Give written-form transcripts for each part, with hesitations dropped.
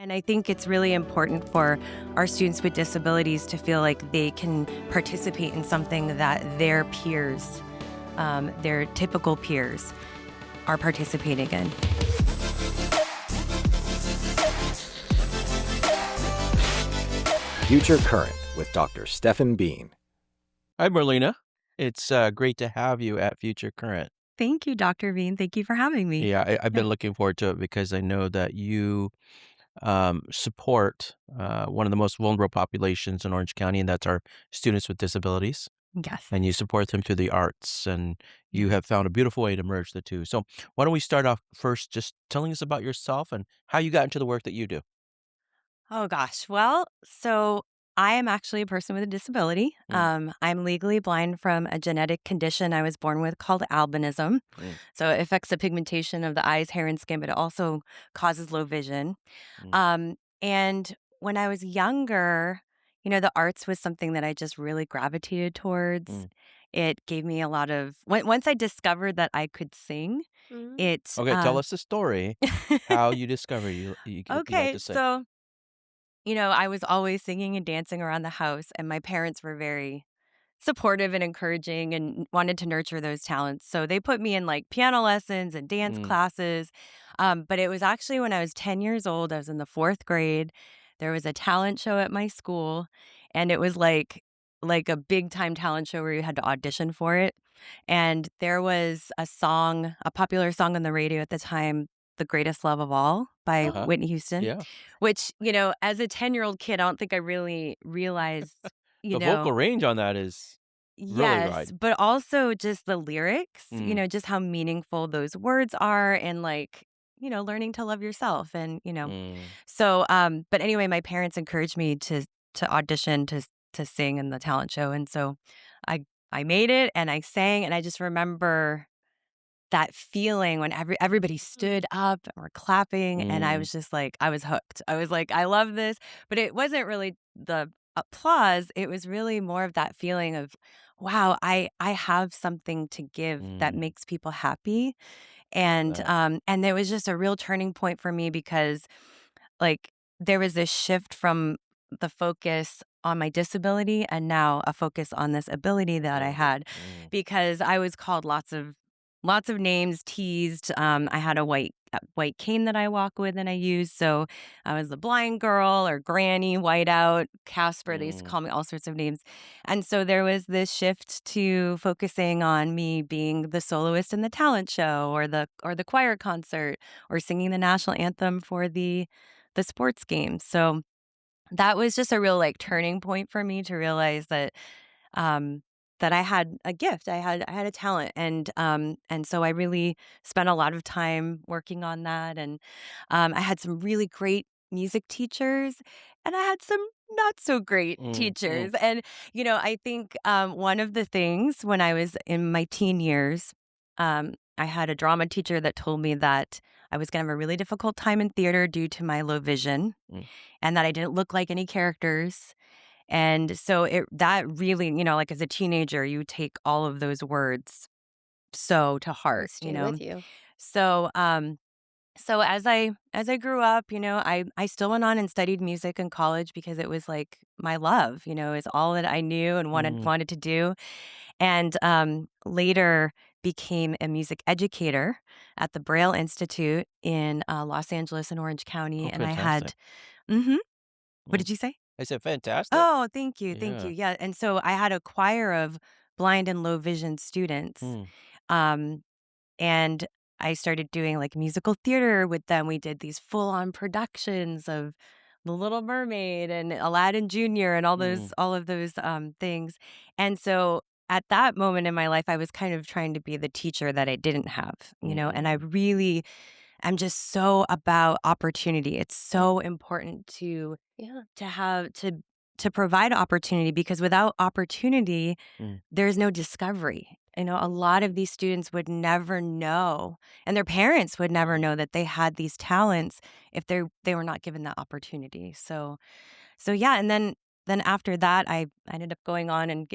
And I think it's really important for our students with disabilities to feel like they can participate in something that their peers, their typical peers, are participating in. Future Current with Dr. Stephen Bean. Hi, Marlena. It's great to have you at Future Current. Thank you, Dr. Bean. Thank you for having me. Yeah, I've Yeah. been looking forward to it because I know that you support one of the most vulnerable populations in Orange County, and that's our students with disabilities. Yes. And you support them through the arts, and you Yes. have found a beautiful way to merge the two. So, why don't we start off first just telling us about yourself and how you got into the work that you do? Oh gosh. Well, so I am actually a person with a disability. Mm, I'm legally blind from a genetic condition I was born with called albinism. mm, So it affects the pigmentation of the eyes, hair, and skin, but it also causes low vision. mm, And when I was younger, the arts was something that I just really gravitated towards. mm. It gave me a lot of once I discovered that I could sing, it Okay, tell us the story. How you discover you like Okay, to sing? so I was always singing and dancing around the house, and my parents were very supportive and encouraging and wanted to nurture those talents. So they put me in like piano lessons and dance Mm, classes. But it was actually when I was 10 years old, I was in the fourth grade. There was a talent show at my school, and it was like a big time talent show where you had to audition for it. And there was a popular song on the radio at the time, The Greatest Love of All by uh-huh. Whitney Houston, Yeah. which, as a 10-year-old kid, I don't think I really realized, you The know vocal range on that is really Yes, right. but also just the lyrics, Mm, just how meaningful those words are and learning to love yourself mm, but anyway, my parents encouraged me to audition to sing in the talent show, and so I made it and I sang, and I just remember that feeling when everybody stood up and were clapping, and I mm, was just like I was hooked. I was like, "I love this," but it wasn't really the applause, it was really more of that feeling of, "Wow, I have something to give that mm, makes people happy," I and, bet. um, and there was just a real turning point for me because, like, there was this shift from the focus on my disability and now a focus on this ability that I Ability. had because I was called lots of names, teased. I had a white cane that I walk with and I use. So I was the blind girl or granny, whiteout, Casper. They used to Mm, call me all sorts of names. And so there was this shift to focusing on me being the soloist in the talent show or the choir concert or singing the national anthem for the sports games. So that was just a real like turning point for me to realize um that I had a gift. I had a talent and so I really spent a lot of time working on that and I had some really great music teachers and I had some not so great mm, mm, teachers. And I think one of the things when I was in my teen years, I had a drama teacher that told me that I was going to have a really difficult time in theater due to my low vision mm. and that I didn't look like any characters. And so that really, like as a teenager, you take all of those words so to They heart, you stay know. with you. So so as I grew up, I still went on and studied music in college because it was like my love, is all that I knew and wanted Mm. wanted to do. And later became a music educator at the Braille Institute in Los Angeles and Orange Oh, County. And I fantastic. had, hmm what Mm. did you say? I said fantastic. Oh, thank you, thank you. Yeah. Yeah, and so I had a choir of blind and low vision students, Mm. um, and I started doing, like, musical theater with them. We did these full-on productions of The Little Mermaid and Aladdin Junior and Mm. all of those, things, and so at that moment in my life, I was kind of trying to be the teacher that I didn't have, and I Mm. really am just so about opportunity. It's Mm. so important to Yeah. to have to provide opportunity because without opportunity, Mm. there's no discovery. A lot of these students would never know, and their parents would never Mm. know that they had these talents if they were not given that opportunity. So yeah, and then after that, I ended up going on and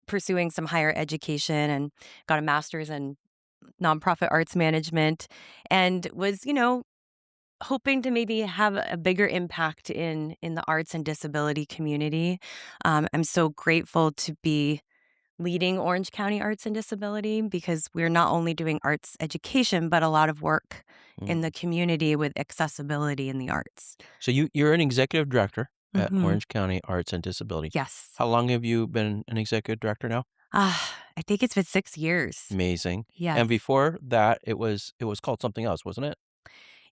pursuing some higher education and got a master's in nonprofit arts management, and was hoping to maybe have a bigger impact in the arts and disability community. I'm so grateful to be leading Orange County Arts and Disability because we're not only doing arts education, but a lot of work in Mm. the community with accessibility in the arts. So you're an executive director at Mhm. Orange County Arts and Disability. Yes. How long have you been an executive director now? I think it's been 6 years. Amazing. Yes. And before that, it was called something else, wasn't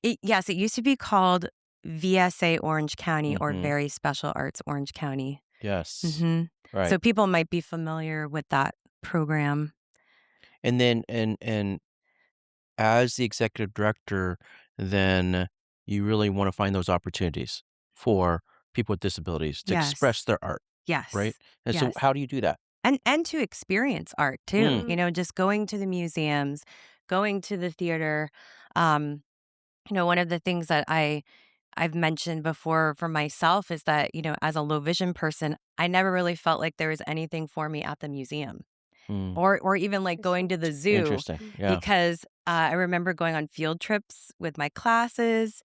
it? Yes, it used to be called VSA Orange County or Mhm. Very Special Arts Orange County. Yes. Mhm. Right. So people might be familiar with that program. And then and as the executive director, then you really wanna find those opportunities for people with disabilities to express Yes. their art, right? Yes. And so Yes. how do you do that? And to experience art too, Mm, Mhm. just going to the museums, going to the theater. Um, One of the things that I've mentioned before for myself is that, as a low vision person, I never really felt like there was anything for me at the museum mm. or even like going Interesting. to the zoo Interesting. Mm. Yeah. because I remember going on field trips with my classes,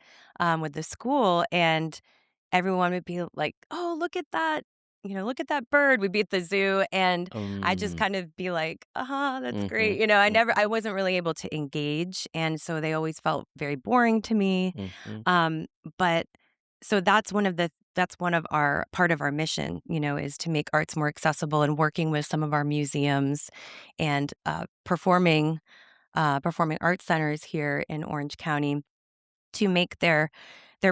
with the school, and everyone would be like, "Oh, look at that. Look at that bird." We'd be at the zoo and I just Mm. kind of be like, "Uh-huh, that's Mhm. great." I Mhm. wasn't really able to engage, and so they always felt very boring to me. Mhm. Um, but so that's one of our part of our mission, is to make arts more accessible and working with some of our museums and performing arts centers here in Orange County to make their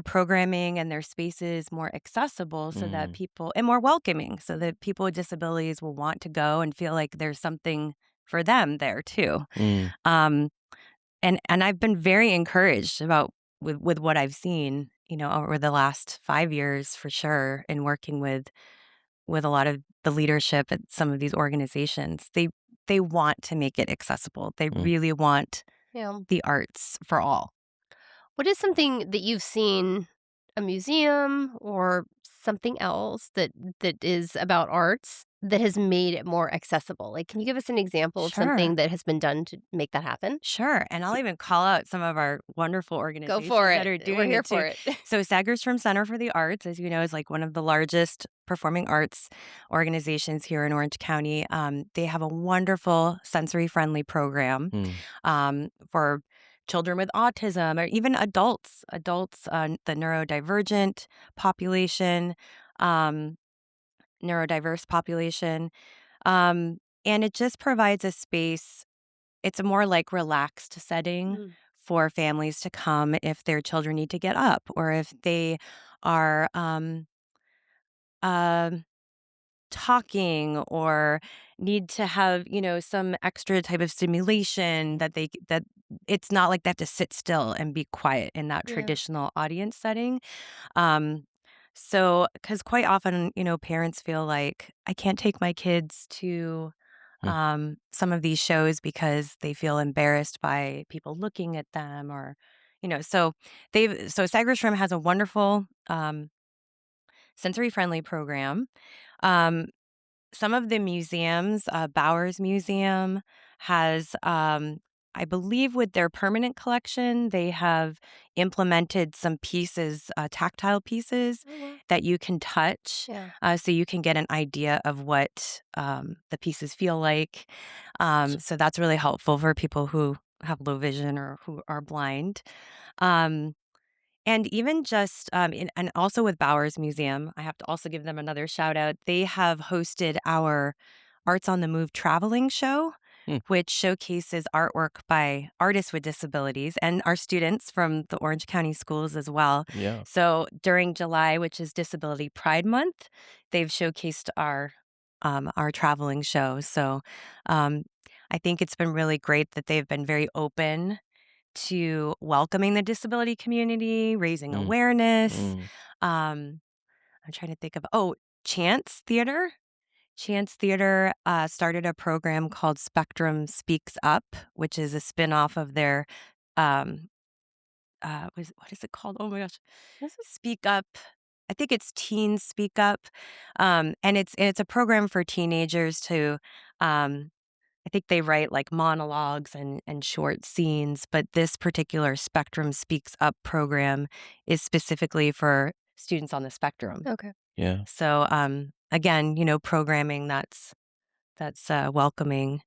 programming and their spaces more accessible so that Mm. people and more welcoming so that people with disabilities will want to go and feel like there's something for them there too. Mm. Um, and I've been very encouraged about with what I've seen, over the last 5 years for sure in working with a lot of the leadership at some of these organizations. They want to make it accessible. They Mm. really want Yeah. the arts for all. What is something that you've seen, a museum or something else that is about arts that has made it more accessible? Like, can you give us an example of Sure. something that has been done to make that happen? Sure, and I'll even call out some of our wonderful Go for organizations that it. are We're doing here it too. for it. So Sagerstrom Center for the Arts, as you know, is like one of the largest performing arts organizations here in Orange County. They have a wonderful sensory-friendly program Mm. for children with autism or even adults, the neurodivergent population, um, neurodiverse population, um, and it just provides a space. It's a more, like, relaxed setting Mm. for families to come if their children need to get up or if they are, um, talking or need to have, some extra type of stimulation that it's not like they have to sit still and be quiet in that Yeah. traditional audience setting. Um, because quite often, parents feel like, "I can't take my kids to Mm. some of these shows because they feel embarrassed by people looking at them or so Sagerstrom has a wonderful sensory friendly program. um, some of the museums, Bowers Museum has, I believe, with their permanent collection, they have implemented some pieces, tactile pieces Oh, wow. that you can touch, Yeah. so you can get an idea of what the pieces feel like. So that's really helpful for people who have low vision or who are blind. Um, and even just, and also with Bowers Museum, I have to also give them another shout out. They have hosted our Arts on the Move traveling show, Mm. which showcases artwork by artists with disabilities and our students from the Orange County schools as well. Yeah. So during July, which is Disability Pride Month, they've showcased our traveling show. So um, I think it's been really great that they've been very open to welcoming the disability community, raising Mm. awareness. Mm. Um, I'm trying to think of Chance Theater. Chance Theater started a program called Spectrum Speaks Up, which is a spinoff of their um, what is it called? Oh my gosh, This is Speak Up. I think it's Teens Speak Up, and it's a program for teenagers to um, I think they write like monologues and short scenes, but this particular Spectrum Speaks Up program is specifically for students on the spectrum. Okay. Yeah. So, again, programming that's welcoming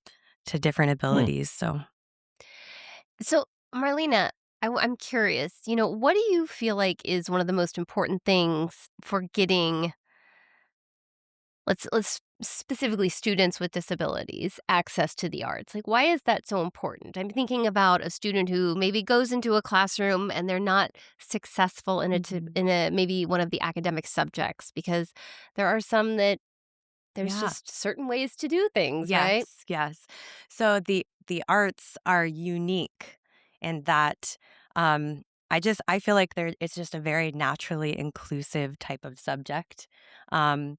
to different Hmm. abilities. So, So, Marlena, I'm curious, what do you feel like is one of the most important things for getting, let's specifically students with disabilities, access to the arts? Like, why is that so important? I'm thinking about a student who maybe goes into a classroom and they're not successful mhm. in a maybe one of the academic subjects because there are some that there's Yeah. just certain ways to do things, right? Yes, yes. So the arts are unique in that I feel like it's just a very naturally inclusive type of subject. Um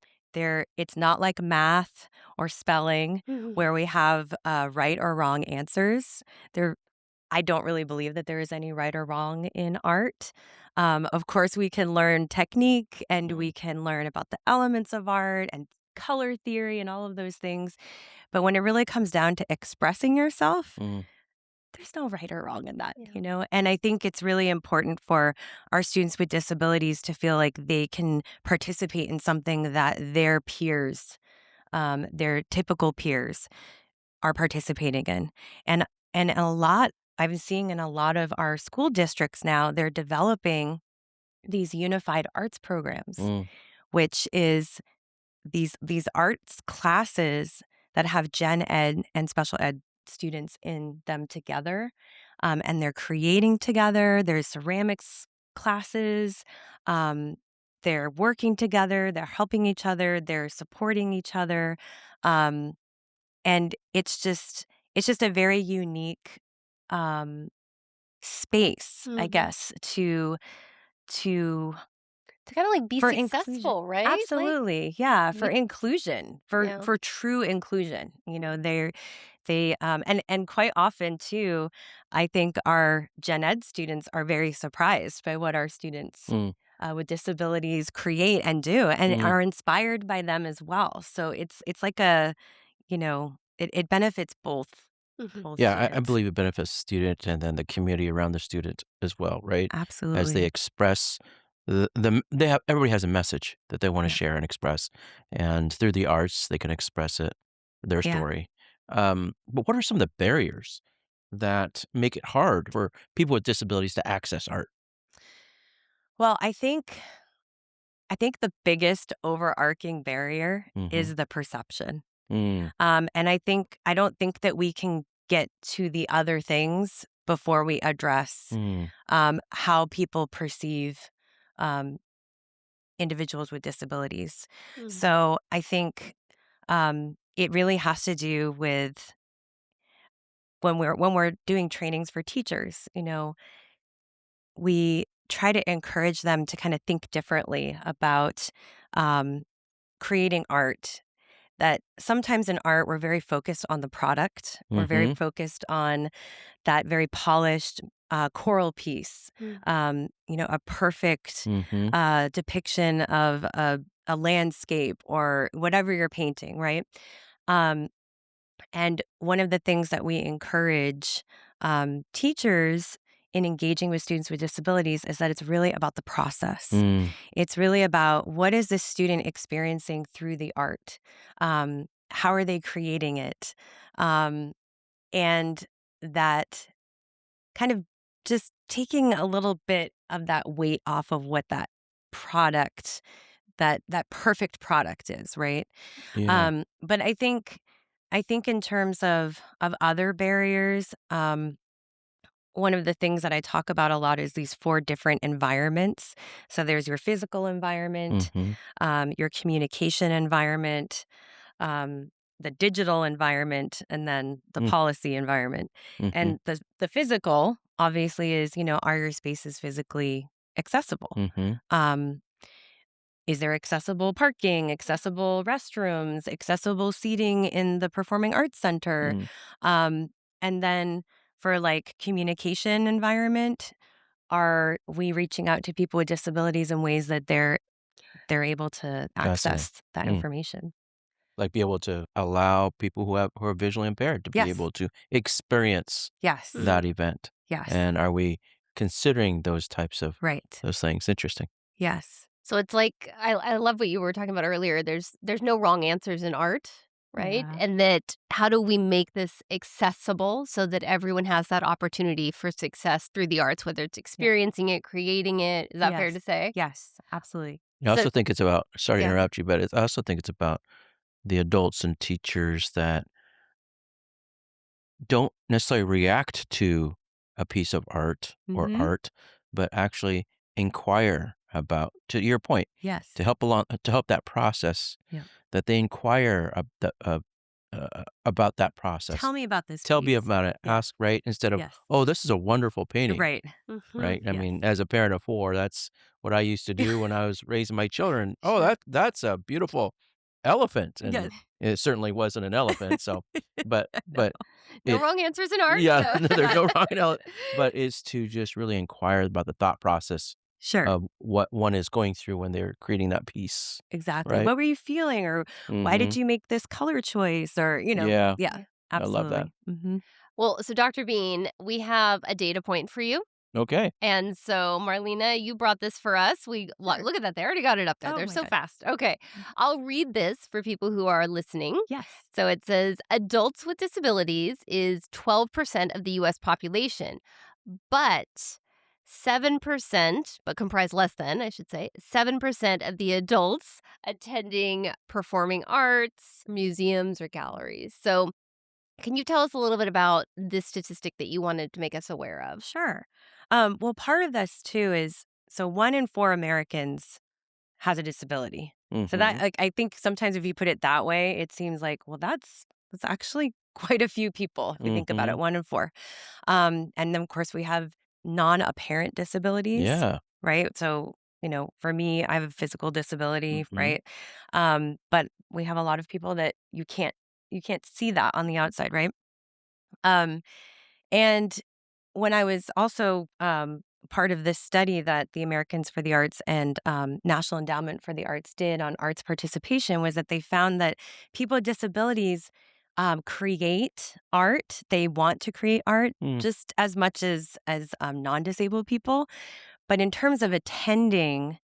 it's not like math or spelling Mhm. where we have right or wrong answers. There I don't really believe that there is any right or wrong in art. Of course, we can learn technique and Mm, we can learn about the elements of art and color theory and all of those things. But when it really comes down to expressing yourself, mm, there's no right or wrong in that, Yeah. you know? And I think it's really important for our students with disabilities to feel like they can participate in something that their peers, their typical peers, are participating in. And and a lot I'm seeing in a lot of our school districts now, they're developing these unified arts programs, mm, which is these arts classes that have gen ed and special ed students in them together, and they're creating together. There's ceramics classes. Um, they're working together. They're helping each other. They're supporting each other. Um, and it's just a very unique, um, space, I Mhm. guess, to To kinda, like, be for inclusion. successful, right? Like, Absolutely, yeah, for you inclusion, for yeah. for true inclusion, and quite often too, I think our gen ed students are very surprised by what our students, mm, with disabilities create and do, and mm. are inspired by them as well. So it's like it benefits Mhm. both Yeah, I students. believe it benefits the student and then the community around the student as well, right? As they Absolutely. express they have everybody has a message that they wanna Yeah. share and express, and through the arts, they can express it, their Yeah. story. But what are some of the barriers that make it hard for people with disabilities to access art? Well, I think the biggest overarching barrier Mhm. is the perception. Mm, And I don't think that we can get to the other things before we address mm, how people perceive um, individuals with disabilities. Mhm. So I think it really has to do with when we're doing trainings for teachers. We try to encourage them to kind of think differently about um, creating art. That sometimes in art, we're very focused on the product. We're very mhm, focused on that very polished choral piece, Mm. a perfect mhm, depiction of a landscape or whatever you're painting, right? Um, and one of the things that we encourage teachers in engaging with students with disabilities is that it's really about the process. mm, It's really about what is this student experiencing through the art? How are they creating it? Um, and that kind of just taking a little bit of that weight off of what that product, that perfect product is, right? yeah, But I think in terms of other barriers, one of the things that I talk about a lot is these four different environments. So there's your physical environment, mhm, your communication environment, um, the digital environment, and then the mm, policy environment. mhm, And the physical obviously is, are your spaces physically accessible? mhm, Um, is there accessible parking, accessible restrooms, accessible seating in the Performing Arts Center? mm, Um, and then for like communication environment, are we reaching out to people with disabilities in ways that they're able to fascinating. access that Mm. information? Like, be able to allow people who are visually impaired to be Yes. able to experience Yes. Mhm. that event. Yes. And are we considering those types of Right. those things? Interesting. Yes. So it's like I love what you were talking about earlier. There's no wrong answers in art, right? Yeah. And that how do we make this accessible so that everyone has that opportunity for success through the arts, whether it's Yeah. experiencing it, creating it. Is that fair to Yes. say? Yes. Absolutely. I So also think it's about sorry to yeah. interrupt you, but I also think it's about the adults and teachers that don't necessarily react to a piece of art or Mhm. art, but actually inquire about, to your point, Yes. to help that process, Yeah. that they inquire about that process. Tell me about this Tell me piece. about it. Yeah. Ask, right? Instead of, Yes. oh, this is a wonderful painting, Right. Mhm. right? I Yes. mean, as a parent of four, that's what I used to do when I was raising my children. Oh, Sure. that's a beautiful elephant, and Yes. it certainly wasn't an elephant. So, but No it wrong answers in art. yeah, So no, there's no wrong but it's to just really inquire about the thought process Sure. of what one is going through when they're creating that piece, Exactly. right? What were you feeling, or why did Mhm. you make this color choice, or, Yeah, yeah, yeah. I love that. absolutely. Mhm. Well, so Dr. Bean, we have a data point for you. Okay. And so, Marlena, you brought this for us. Sure. Look at that. They already got it up there. Oh They're my so god. fast. Okay. I'll read this for people who are listening. Yes. So it says adults with disabilities is 12% of the US population, but 7%, but comprise less than, I should say, 7% of the adults attending performing arts, museums, or galleries. So, can you tell us a little bit about this statistic that you wanted to make us aware of? Sure. Well, part of this too is, so 1 in 4 Americans has a disability. So that, Mhm. like, I think sometimes if you put it that way, it seems like, well, that's actually quite a few people if you think about it, Mhm. 1 in 4. And then, of course, we have non-apparent disabilities, Yeah. right? So, for me, I have a physical disability, Mhm. right? But we have a lot of people that you can't see that on the outside, right? Um, and when I was also part of this study that the Americans for the Arts and National Endowment for the Arts did on arts participation, was that they found that people with disabilities create art. They want to create art Mm, just as much as non-disabled people. But in terms of attending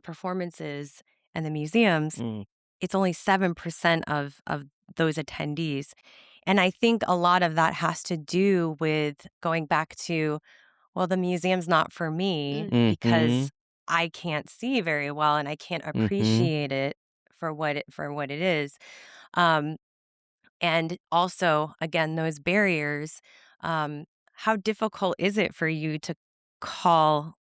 performances and the museums, mm, it's only 7% of those attendees. And I think a lot of that has to do with going back to, well, the museum's not for me mhm, because I can't see very well and I can't mhm, appreciate it for what it is. Um, and also, again, those barriers. Um, how difficult is it for you to call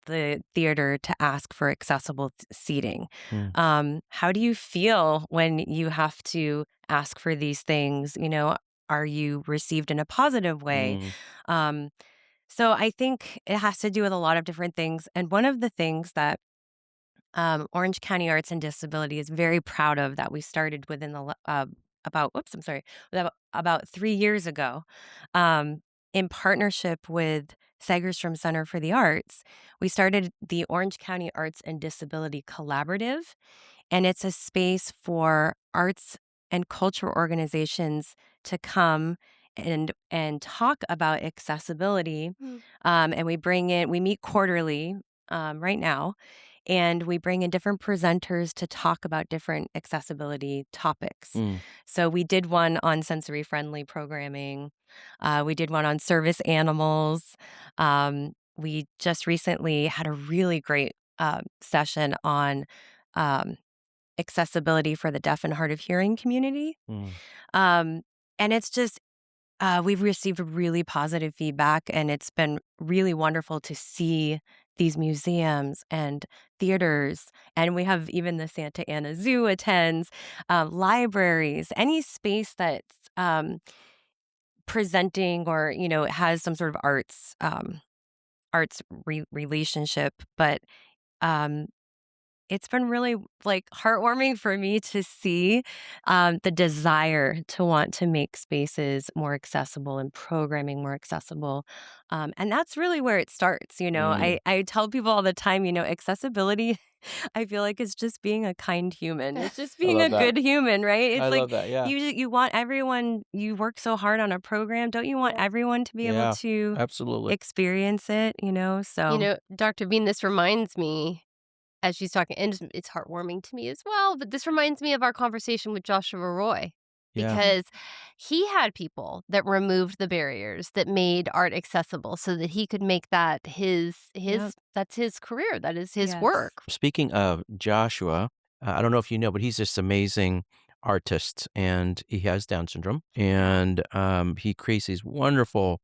the theater to ask for accessible seating? mm, How do you feel when you have to ask for these things? Are you received in a positive way? mm, Um, so I think it has to do with a lot of different things. And one of the things that Orange County Arts and Disability is very proud of, that we started within about, whoops, I'm sorry, about 3 years ago, in partnership with Segerstrom Center for the Arts. We started the Orange County Arts and Disability Collaborative, and it's a space for arts and culture organizations to come and talk about accessibility. Mm, And we meet quarterly right now, and we bring in different presenters to talk about different accessibility topics. mm, So we did one on sensory friendly programming. We did one on service animals. We just recently had a really great session on um, accessibility for the deaf and hard of hearing community. mm, Um, and it's just, we've received really positive feedback, and it's been really wonderful to see these museums and theaters. And we have even the Santa Ana Zoo attends, libraries, any space that's presenting, or has some sort of arts relationship. But um, it's been really, like, heartwarming for me to see, the desire to want to make spaces more accessible and programming more accessible, and that's really where it starts, you know? Mm, I tell people all the time, you know, accessibility, I feel like is just being a kind human. It's just I being love a that. good human, right? I It's like love that, yeah. you want everyone you work so hard on a program, don't you want everyone to be able Yeah, to absolutely. experience it, you know? You So know, Dr. Bean, this reminds me as she's talking, and it's heartwarming to me as well, but this reminds me of our conversation with Joshua Roy Yeah. Mhm. because he had people that removed the barriers that made art accessible so that he could make that Yep. that's his career, that is his Yes. work. Speaking of Joshua, I don't know if you know, but he's this amazing artist, and he has Down syndrome, and, he creates these wonderful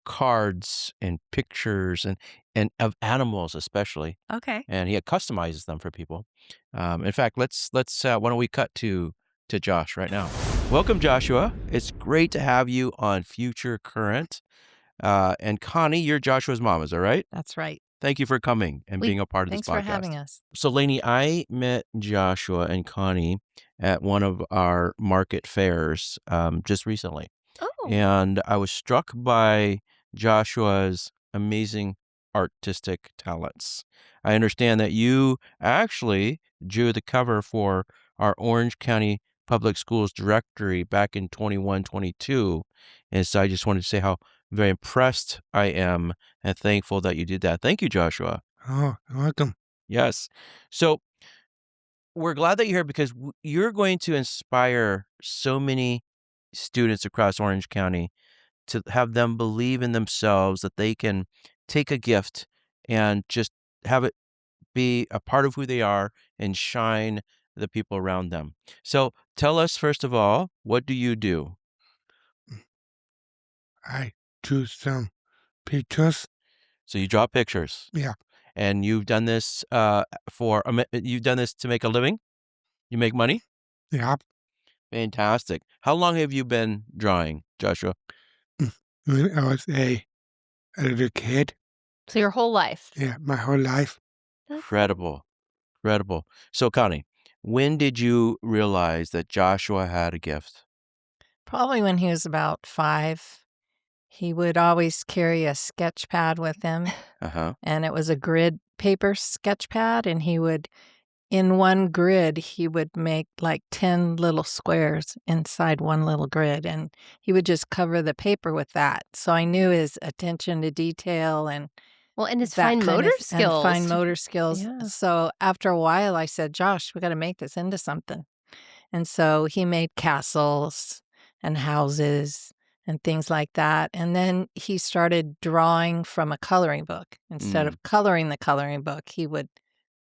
cards and pictures and of animals especially, Okay. and he customizes them for people. In fact, let's why don't we cut to Josh right now? Welcome, Joshua. It's great to have you on Future Current. And Connie, you're Joshua's mom, is that right? That's right. Thank you for coming and We being a part of this Thanks for podcast. having us. So, Lainey, I met Joshua and Connie at one of our market fairs just recently. Oh, And I was struck by Joshua's amazing artistic talents. I understand that you actually drew the cover for our Orange County Public Schools directory back in 21, 22. And so I just wanted to say how very impressed I am and thankful that you did that. Thank you, Joshua. Oh, you're welcome. Yes. So we're glad that you're here because you're going to inspire so many students across Orange County to have them believe in themselves that they can take a gift and just have it be a part of who they are and shine the people around them. So tell us, first of all, what do you do? I choose some pictures. So you draw pictures, Yeah, and you've done this you've done this to make a living? You make money? yeah. Fantastic. How long have you been drawing, Joshua? When I was a little kid, so your whole life. yeah, my whole life, Incredible. Incredible. So, Connie, when did you realize that Joshua had a gift? Probably when he was about 5, he would always carry a sketch pad with him, Uh-huh. and it was a grid paper sketch pad, and he would in one grid, he would make like 10 little squares inside one little grid, and he would just cover the paper with that. So I knew his attention to detail and Well, and his that fine kind motor of and skills. fine motor skills. Yeah. So after a while, I said, "Josh, we got to make this into something." And so he made castles and houses and things like that. And then he started drawing from a coloring book. Instead Mm, of coloring the coloring book, he would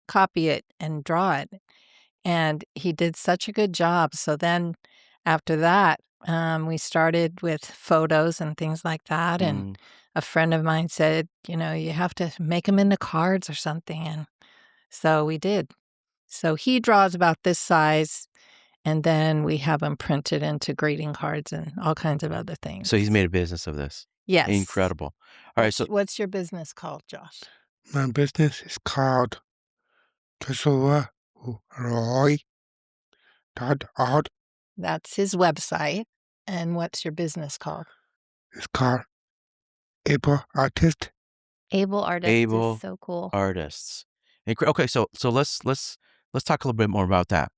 copy it and draw it. And he did such a good job. So then after that, we started with photos and things like that. And mm. a friend of mine said, you have to make them into cards or something. And so we did. So he draws about this size, and then we have them printed into greeting cards and all kinds of other things. So he's made a business of this. Yes. Incredible. All right, so What's your business called, Josh? my business is called Joshua Roy .art. That's his website. And what's your business called? It's called Able Artist. Able artist Able is so cool. artists. Okay, so let's talk a little bit more about that.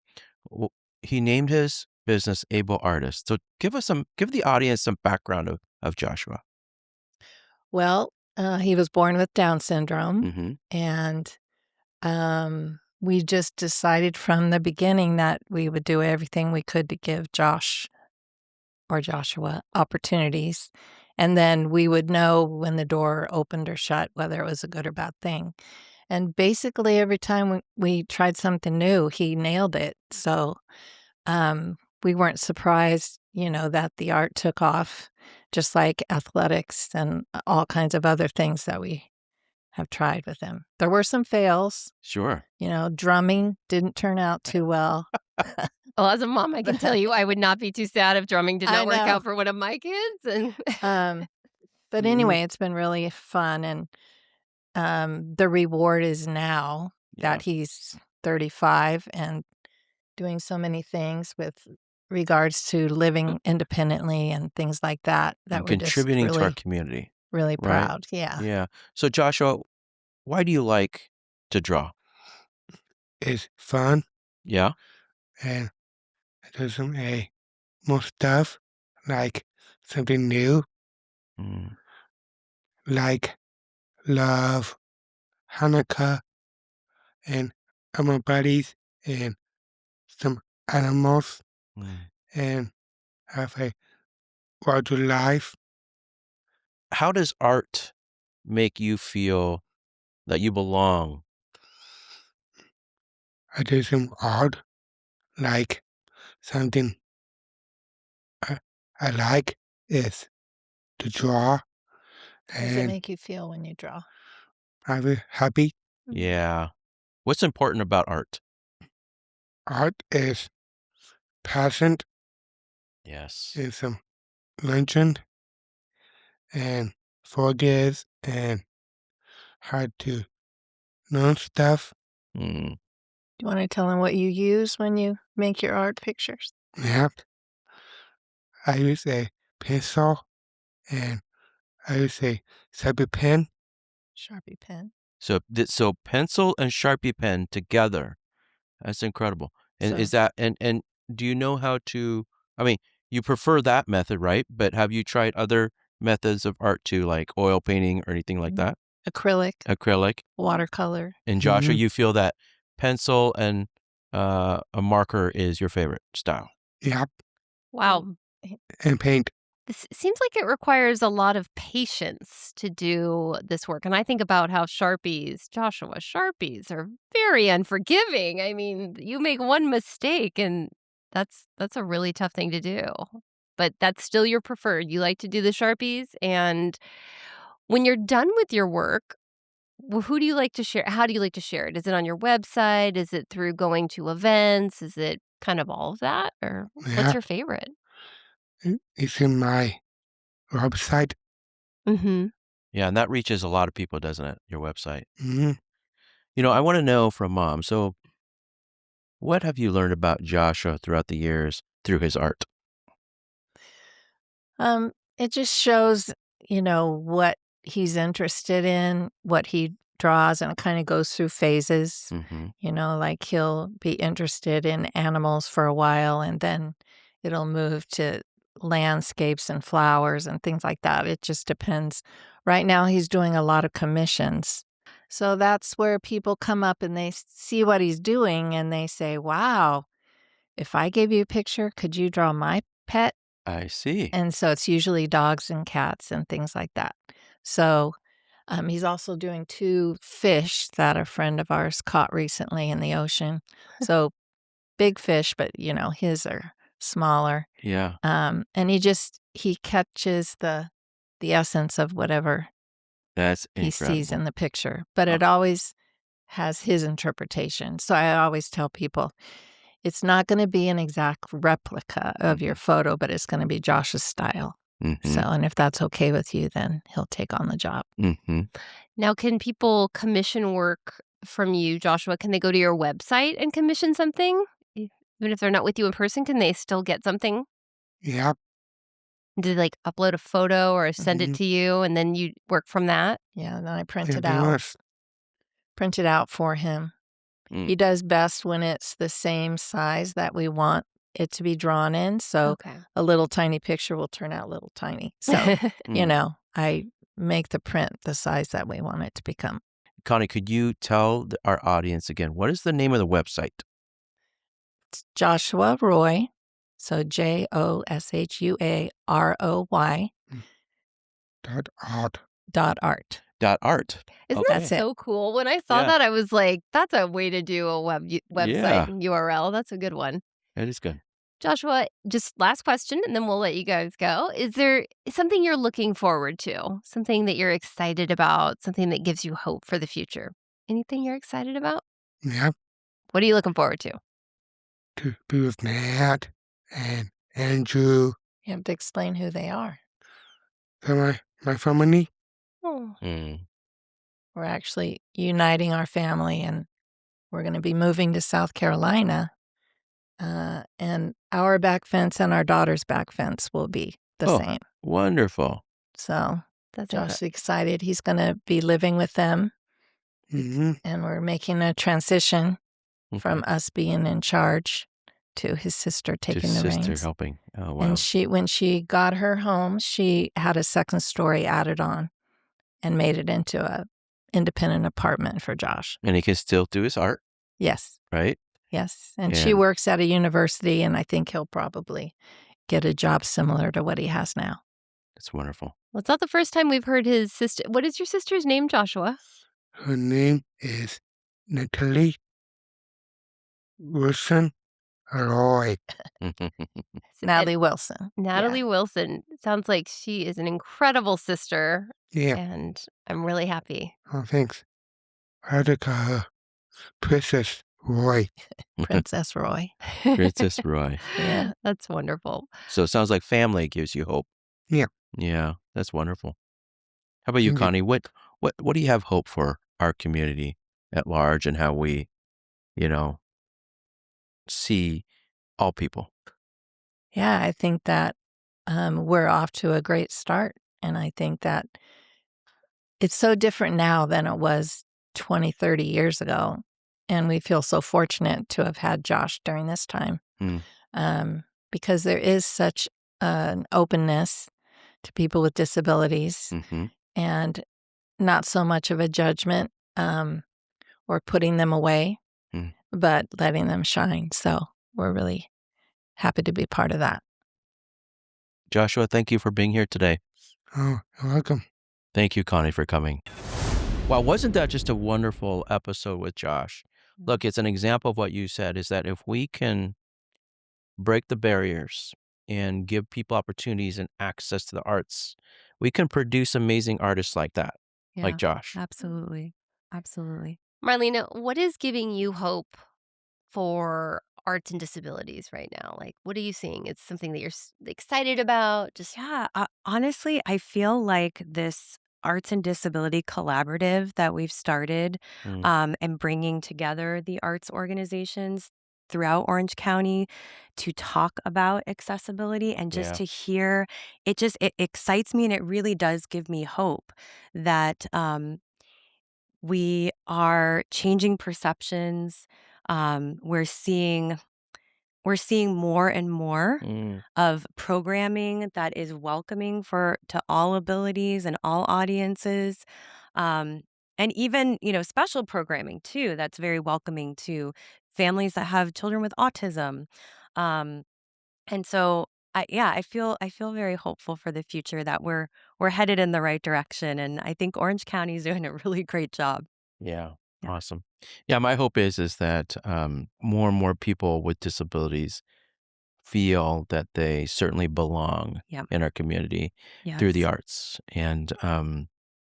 W- He named his business Able Artist. So give the audience some background of Joshua. Well, he was born with Down syndrome, Mm-hmm. and we just decided from the beginning that we would do everything we could to give Josh or Joshua opportunities. And then we would know when the door opened or shut, whether it was a good or bad thing. And basically, every time we tried something new, he nailed it. So we weren't surprised, that the art took off, just like athletics and all kinds of other things that we have tried with him. There were some fails. Sure. Drumming didn't turn out too well. Well, as a mom, I can tell you I would not be too sad if drumming did I not work know. out for one of my kids. And But Mhm. anyway, it's been really fun, and the reward is now Yeah. that he's 35 and doing so many things with regards to living independently and things like that, that And we're just contributing to our really, community, really right? proud. Yeah. Yeah. So, Joshua, why do you like to draw? It's fun Yeah? and it does some more stuff like something new, Mm, like love, Hanukkah, and my buddies, and some animals, mm. and have a larger life. How does art make you feel that you belong? I do some art, like something I, I like is to draw, How does it and make you feel when you draw? I'm very happy. Yeah. What's important about art? Art is passion Yes. and some legend and forgives and how to learn stuff. Mm. Do you want to tell them what you use when you make your art pictures? Yep. I use a pencil and I use a Sharpie pen. Sharpie pen. So pencil and Sharpie pen together. That's incredible. And So is that and do you know how to I mean, you prefer that method, right? But have you tried other methods of art too, like oil painting or anything like that? acrylic, Acrylic? watercolor. And Joshua, Mhm. you feel that pencil and a marker is your favorite style? Yep. Wow. And paint. This seems like it requires a lot of patience to do this work. And I think about how Joshua, Sharpies are very unforgiving. I mean, you make one mistake and that's a really tough thing to do. But that's still your preferred. You like to do the Sharpies, and when you're done with your work, who do you like to share? How do you like to share it? Is it on your website? Is it through going to events? Is it kind of all of that? Or what's Yep. your favorite? It's in my website. Mhm. Yeah, and that reaches a lot of people, doesn't it? Your website. Mhm. I want to know from Mom. So, what have you learned about Joshua throughout the years through his art? It just shows, what he's interested in, what he draws, and it kind of goes through phases. Mm-hmm. Like he'll be interested in animals for a while and then it'll move to landscapes and flowers and things like that. It just depends. Right now, he's doing a lot of commissions. So that's where people come up and they see what he's doing and they say, wow, if I gave you a picture, could you draw my pet? I see. And so it's usually dogs and cats and things like that. So he's also doing 2 fish that a friend of ours caught recently in the ocean. So big fish, but, his are smaller. Yeah, And he catches the essence of whatever that's he sees in incredible. the picture, but Uh, it always has his interpretation. So I always tell people, it's not gonna be an exact replica of your photo, but it's gonna be Josh's style. So, mm-hmm. and if that's okay with you, then he'll take on the job. Mm-hmm. Now, can people commission work from you, Joshua? Can they go to your website and commission something? Even if they're not with you in person, can they still get something? Yep. Do they, like, upload a photo or send it Mhm. to you, and then you work from that? Yeah, and then I print Yeah, it pretty out. much. Print it out for him. Mm. He does best when it's the same size that we want it to be drawn in, so Okay. a little tiny picture will turn out little tiny. So, Mm. I make the print the size that we want it to become. Connie, could you tell our audience again, what is the name of the website? It's Joshua Roy, so JOSHUAROY .art. .art. .art. Isn't that That's Okay. it. so cool? When I saw Yeah. that, I was like, "That's a way to do a website Yeah, and URL. That's a good one." that is good. Joshua, just last question, and then we'll let you guys go. Is there something you're looking forward to? Something that you're excited about? Something that gives you hope for the future? Anything you're excited about? Yep. What are you looking forward to? To be with Nat and Andrew. You have to explain who they are. So my family. Oh. Mm. We're actually uniting our family, and we're going to be moving to South Carolina, and our back fence and our daughter's back fence will be the same. Wonderful. So That's Josh is excited. He's going to be living with them, and we're making a transition from us being in charge to his sister taking the reins. Helping. Oh, wow. And when she got her home, she had a second story added on and made it into a independent apartment for Josh. And he can still do his art, Yes. right? Yes. And she works at a university, and I think he'll probably get a job similar to what he has now. It's wonderful. Well, it's not the first time we've heard his sister. What is your sister's name, Joshua? Her name is Natalie Wilson Roy. Natalie Wilson. Natalie Wilson. Sounds like she is an incredible sister. Yeah. And I'm really happy. Oh, thanks. I had to call her Princess Roy. Princess Roy. Princess Roy. Yeah. That's wonderful. So it sounds like family gives you hope. Yeah. Yeah, that's wonderful. How about you, Connie? What do you have hope for our community at large and how we, see all people? Yeah, I think that we're off to a great start. And I think that it's so different now than it was 20, 30 years ago. And we feel so fortunate to have had Josh during this time because there is such an openness to people with disabilities and not so much of a judgment or putting them away, but letting them shine. So we're really happy to be part of that. Joshua, thank you for being here today. Oh, you're welcome. Thank you, Connie, for coming. Wow, wasn't that just a wonderful episode with Josh? Look, it's an example of what you said, is that if we can break the barriers and give people opportunities and access to the arts, we can produce amazing artists like that, like Josh. Absolutely. Absolutely. Marleena, what is giving you hope for arts and disabilities right now? Like, what are you seeing? It's something that you're excited about? Honestly, I feel like this arts and disability collaborative that we've started and bringing together the arts organizations throughout Orange County to talk about accessibility and just to hear it excites me, and it really does give me hope that we are changing perceptions. We're seeing more and more of programming that is welcoming to all abilities and all audiences. And even, special programming too, that's very welcoming to families that have children with autism. And so I feel very hopeful for the future that we're headed in the right direction. And I think Orange County is doing a really great job. Yeah. Awesome. Yeah, my hope is that more and more people with disabilities feel that they certainly belong in our community through the arts. And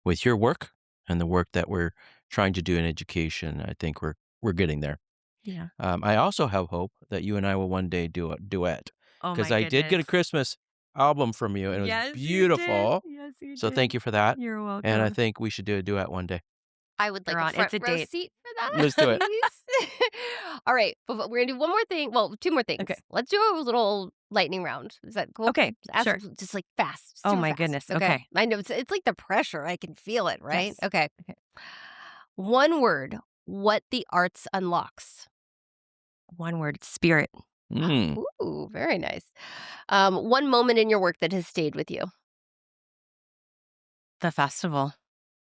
with your work and the work that we're trying to do in education, I think we're getting there. Yeah. I also have hope that you and I will one day do a duet, Oh because my I did get a goodness. Christmas album from you, and it was Yes, beautiful. you did. Yes, you So did. thank you for that. You're welcome. And I think we should do a duet one day. I would like You're a on. front It's a row date. seat for that. Let's do it. Please. All right. But we're going to do one more thing. Well, two more things. Okay. Let's do a little lightning round. Is that cool? Okay, sure. Just like fast. Oh super my fast, goodness. Okay. I know it's like the pressure. I can feel it, right? Yes. Okay. One word. What the arts unlocks. One word, spirit. Ooh, very nice. One moment in your work that has stayed with you. The festival.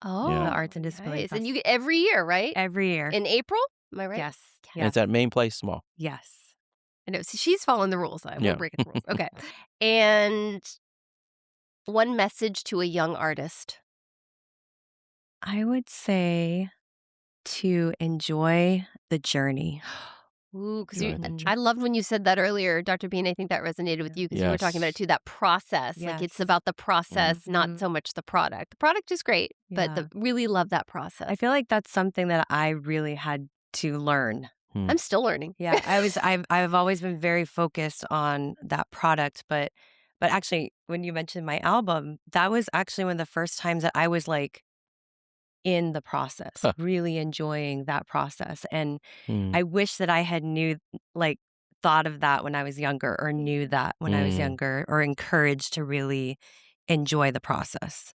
Oh, Yeah. The Arts and Disability nice. And Festival. you get every year, right? Every year. In April? Am I right? Yes. And it's at Main Place Mall. Yes. I know. So she's following the rules. I Yeah. won't break the rules. Okay. And one message to a young artist. I would say to enjoy the journey. Ooh, because Enjoy the journey. I loved when you said that earlier, Dr. Bean. I think that resonated with you because you were talking about it too, that process. Like it's Yes. about the process, not so much the product. The product is great, but Yeah. really love that process. I feel like that's something that I really had to learn. I'm still learning. Yeah, I've always been very focused on that product, but actually when you mentioned my album, that was actually one of the first times that I was like in the process, Huh. really enjoying that process. And Mm. I wish that I had thought of that when I was younger, or knew that when I was Mm. younger, or encouraged to really enjoy the process.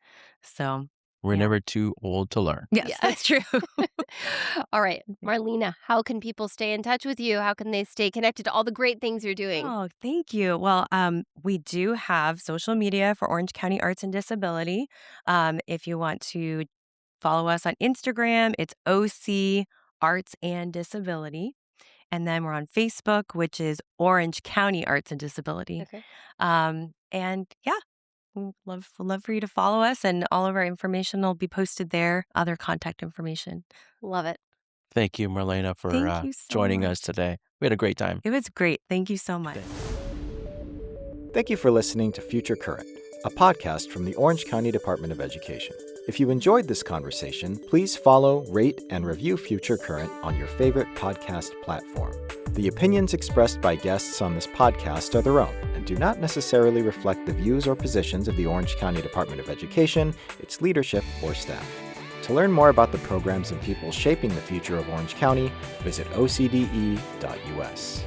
So, We're yeah. never too old to learn. Yes, Yeah. that's true. All right, Marleena, how can people stay in touch with you? How can they stay connected to all the great things you're doing? Oh, thank you. Well, we do have social media for Orange County Arts and Disability. If you want to follow us on Instagram, it's OC Arts and Disability. And then we're on Facebook, which is Orange County Arts and Disability. Okay. And yeah, love for you to follow us, and all of our information will be posted there, other contact information. Love it. Thank you, Marlena, for Thank you so joining us much. today. We had a great time. It was great. Thank you so much. Thank you for listening to Future Current, a podcast from the Orange County Department of Education. If you enjoyed this conversation, please follow, rate, and review Future Current on your favorite podcast platform. The opinions expressed by guests on this podcast are their own and do not necessarily reflect the views or positions of the Orange County Department of Education, its leadership, or staff. To learn more about the programs and people shaping the future of Orange County, visit ocde.us.